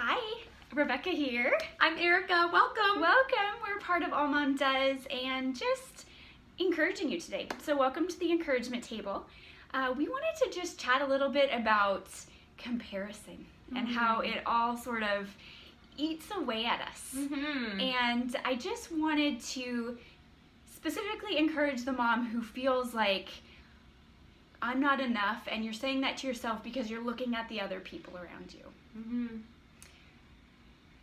Hi, Rebecca here. I'm Erica. Welcome. Welcome. We're part of AllMomDoes and just encouraging you today. So welcome to the encouragement table. We wanted to just chat a little bit about comparison and how it all sort of eats away at us. And I just wanted to specifically encourage the mom who feels like I'm not enough, and you're saying that to yourself because you're looking at the other people around you.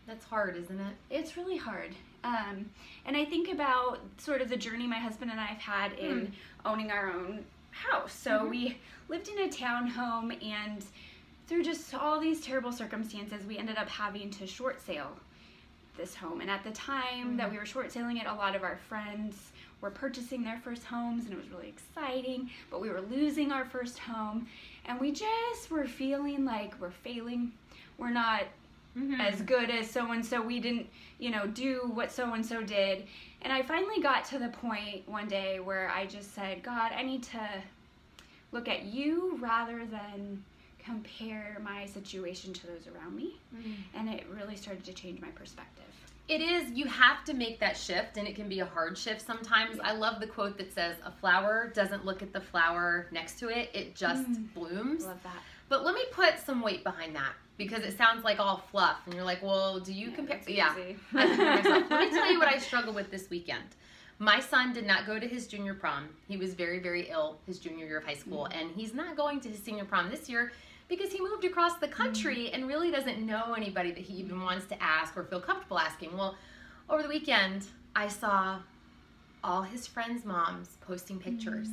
That's hard, isn't it? It's really hard. And I think about sort of the journey my husband and I have had in owning our own house. So we lived in a townhome, and through just all these terrible circumstances, we ended up having to short sale this home. And at the time that we were short selling it, a lot of our friends were purchasing their first homes, and it was really exciting, but we were losing our first home, and we just were feeling like we're failing. We're not as good as so-and-so. We didn't, do what so-and-so did. And I finally got to the point one day where I just said, God, I need to look at you rather than compare my situation to those around me. And it really started to change my perspective. It is. You have to make that shift, and it can be a hard shift sometimes. I love the quote that says, a flower doesn't look at the flower next to it. It just blooms. Love that. But let me put some weight behind that, because it sounds like all fluff, and you're like, well, do you compare? Yeah. I compare myself. Let me tell you what I struggled with this weekend. My son did not go to his junior prom. He was very, very ill his junior year of high school, and he's not going to his senior prom this year because he moved across the country and really doesn't know anybody that he even wants to ask or feel comfortable asking. Well, over the weekend, I saw all his friends' moms posting pictures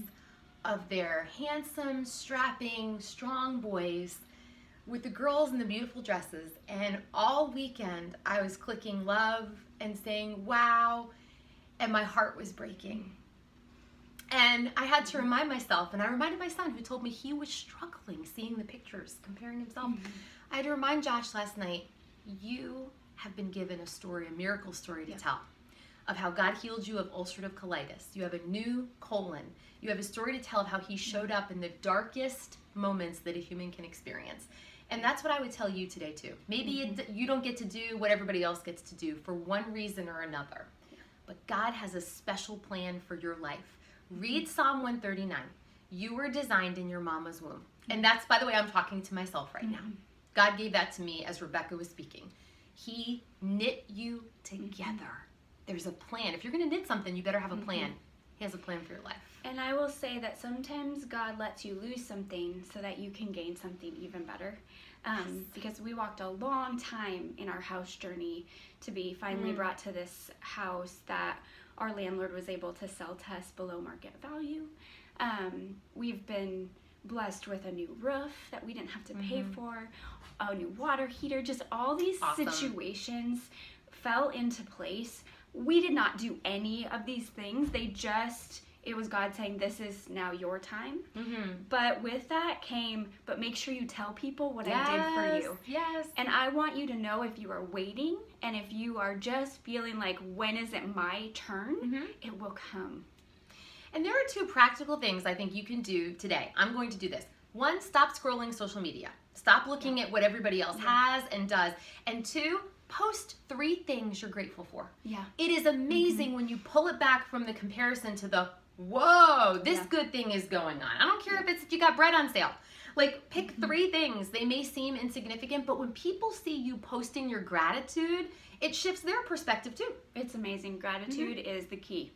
of their handsome, strapping, strong boys with the girls in the beautiful dresses, and all weekend I was clicking love and saying wow, and my heart was breaking. And I had to remind myself, and I reminded my son, who told me he was struggling seeing the pictures, comparing himself. I had to remind Josh last night, you have been given a story, a miracle story to tell, of how God healed you of ulcerative colitis. You have a new colon. You have a story to tell of how he showed up in the darkest moments that a human can experience. And that's what I would tell you today too. Maybe you don't get to do what everybody else gets to do for one reason or another. But God has a special plan for your life. Read Psalm 139. You were designed in your mama's womb. And that's, by the way, I'm talking to myself right now. God gave that to me as Rebecca was speaking. He knit you together. There's a plan. If you're going to knit something, you better have a plan. He has a plan for your life. And I will say that sometimes God lets you lose something so that you can gain something even better. Because we walked a long time in our house journey to be finally brought to this house that our landlord was able to sell to us below market value. We've been blessed with a new roof that we didn't have to pay for, a new water heater, just all these situations fell into place. We did not do any of these things. It was God saying, this is now your time. But with that came, but make sure you tell people what I did for you. And I want you to know, if you are waiting and if you are just feeling like, when is it my turn? It will come. And there are two practical things I think you can do today. I'm going to do this. One, stop scrolling social media. Stop looking at what everybody else has and does. And two, post 3 things you're grateful for. It is amazing when you pull it back from the comparison to the, whoa, this good thing is going on. I don't care if you got bread on sale. Like, pick 3 things. They may seem insignificant, but when people see you posting your gratitude, it shifts their perspective too. It's amazing. Gratitude is the key.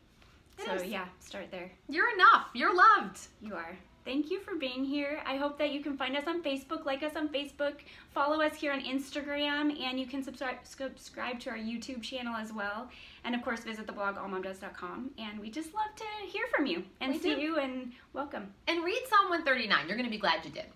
Start there. You're enough. You're loved. You are. Thank you for being here. I hope that you can find us on Facebook, like us on Facebook, follow us here on Instagram, and you can subscribe to our YouTube channel as well. And of course, visit the blog allmomdoes.com. And we just love to hear from you and see you, and welcome. And read Psalm 139. You're going to be glad you did.